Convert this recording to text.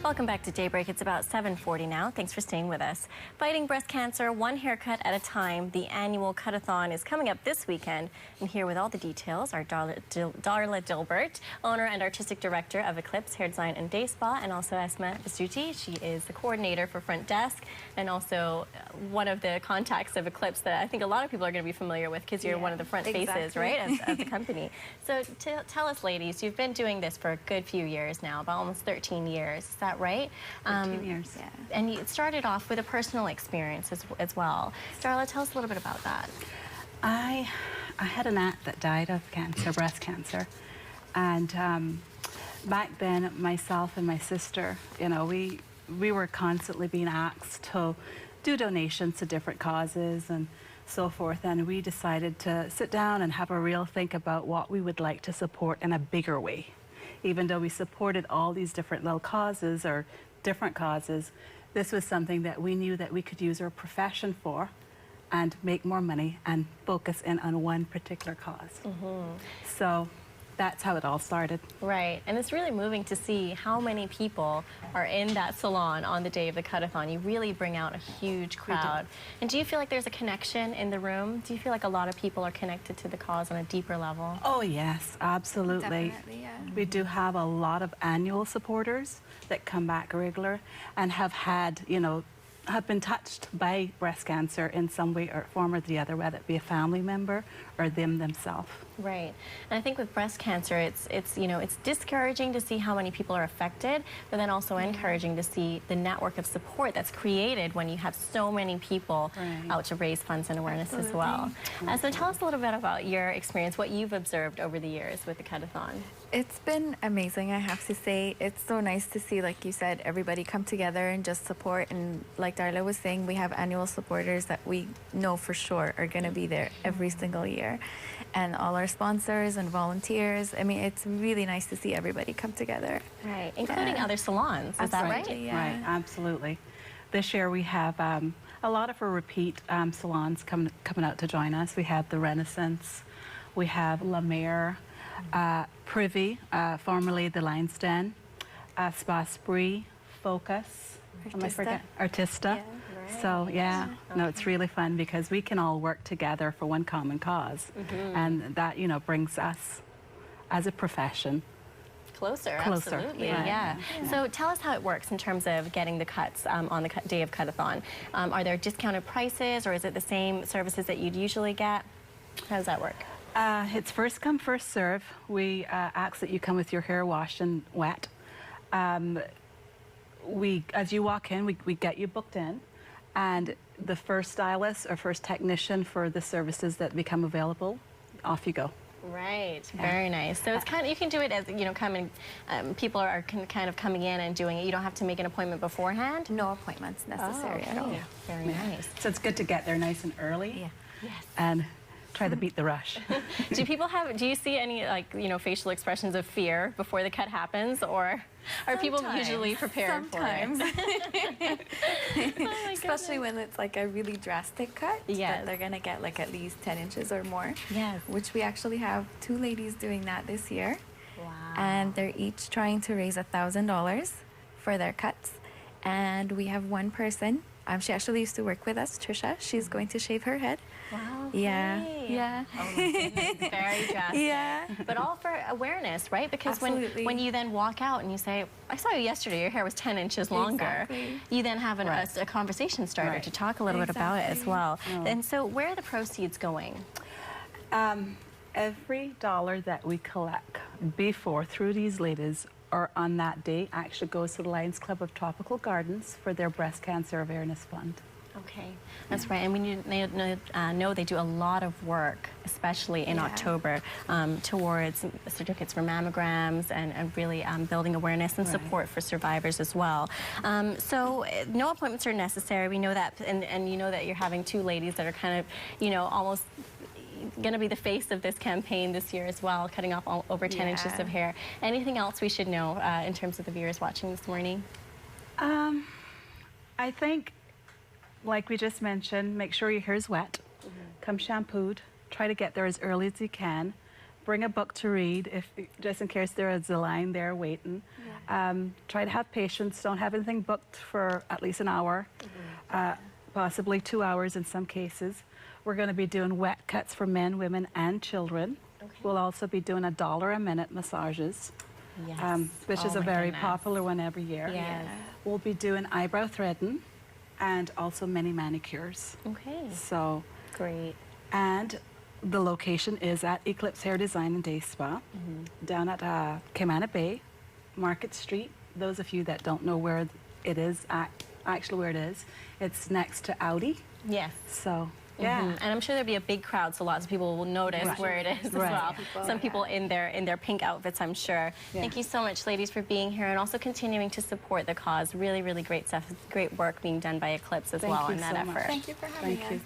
Welcome back to Daybreak. It's about 7:40 now. Thanks for staying with us. Fighting breast cancer, one haircut at a time. The annual Cut-A-Thon is coming up this weekend. And here with all the details are Darla Dilbert, owner and artistic director of Eclipse Hair Design and Day Spa, and also Esma Basuti. She is the coordinator for Front Desk and also one of the contacts of Eclipse that I think a lot of people are going to be familiar with because you're one of the front faces, right, of the company. So tell us, ladies, you've been doing this for a good few years now, about almost 13 years. Is that right? 13 years. Yeah. And you started off with a personal experience as well. Darla, tell us a little bit about that. I had an aunt that died of cancer, breast cancer. And back then, myself and my sister, you know, we were constantly being asked to do donations to different causes and so forth. And we decided to sit down and have a real think about what we would like to support in a bigger way. Even though we supported all these different little causes or different causes, this was something that we knew that we could use our profession for and make more money and focus in on one particular cause. So that's how it all started. Right, and it's really moving to see how many people are in that salon on the day of the Cut-A-Thon. You really bring out a huge crowd. And do you feel like there's a connection in the room? Do you feel like a lot of people are connected to the cause on a deeper level? Oh yes, absolutely. Definitely, yeah. We do have a lot of annual supporters that come back regular and have had, you know, have been touched by breast cancer in some way or form or the other, whether it be a family member or them themselves. Right, and I think with breast cancer, it's you know, it's discouraging to see how many people are affected, but then also encouraging to see the network of support that's created when you have so many people out to raise funds and awareness as well. So tell us a little bit about your experience, what you've observed over the years with the Cut-A-Thon. It's been amazing, I have to say. It's so nice to see, like you said, everybody come together and just support. And like Darla was saying, we have annual supporters that we know for sure are going to be there every single year. And all our sponsors and volunteers. I mean, it's really nice to see everybody come together. Right, including other salons, is that right? Yeah. Right, absolutely. This year we have a lot of our repeat salons coming out to join us. We have the Renaissance, we have La Mer, Privy, formerly the Lion's Den, Spa Spree, Focus, Artista. Yeah. So yeah, no, it's really fun because we can all work together for one common cause, and that, you know, brings us as a profession Closer, closer. Absolutely, Right. yeah. So tell us how it works in terms of getting the cuts on the day of Cut-A-Thon. Are there discounted prices, or is it the same services that you'd usually get? How does that work? It's first come, first serve. We ask that you come with your hair washed and wet. As you walk in, we get you booked in, and the first stylist or first technician for the services that become available, off you go. Right, very nice. So it's kind of, you can do it as, you know, people are kind of coming in and doing it. You don't have to make an appointment beforehand? No appointments necessary at all. Very nice. So it's good to get there nice and early. Yes. And try to beat the rush. Do you see any, like, you know, facial expressions of fear before the cut happens, or are people usually prepared for it? Especially when it's like a really drastic cut. Yes. That they're going to get like at least 10 inches or more. Yes. Which we actually have 2 ladies doing that this year. Wow. And they're each trying to raise $1,000 for their cuts. And we have one person. She actually used to work with us, Trisha. She's going to shave her head. Wow. Yeah. Great. Yeah. Oh my goodness. Very drastic. Yeah. But all for awareness, right? Because when you then walk out and you say, I saw you yesterday, your hair was 10 inches longer, Exactly. you then have a conversation starter to talk a little bit about it as well. And so where are the proceeds going? Every dollar that we collect through these ladies or on that day actually goes to the Lions Club of Tropical Gardens for their breast cancer awareness fund. Okay, that's right. And we know they do a lot of work, especially in October, towards certificates for mammograms and really building awareness and support for survivors as well. So no appointments are necessary. We know that, and you know that you're having 2 ladies that are kind of, you know, almost going to be the face of this campaign this year as well, cutting off over 10 inches of hair. Anything else we should know in terms of the viewers watching this morning? I think, like we just mentioned, make sure your hair is wet, come shampooed, try to get there as early as you can, bring a book to read, just in case there is a line there waiting, Try to have patience. Don't have anything booked for at least an hour, possibly 2 hours in some cases. We're going to be doing wet cuts for men, women, and children. Okay. We'll also be doing $1 a minute massages, Yes. which is Oh a my very goodness. popular one every year. Yes. We'll be doing eyebrow threading and also mini manicures. Okay. So, Great. and the location is at Eclipse Hair Design and Day Spa, down at Kaimana Bay, Market Street. Those of you that don't know where it is, actually where it is, it's next to Audi. Yes. So, yeah. And I'm sure there'll be a big crowd, so lots of people will notice Right. where it is as Right. well. Some people in their pink outfits, I'm sure. Yeah. Thank you so much, ladies, for being here and also continuing to support the cause. Really, really great stuff. Great work being done by Eclipse as Thank well you in that so effort. much. Thank you for having Thank us. you.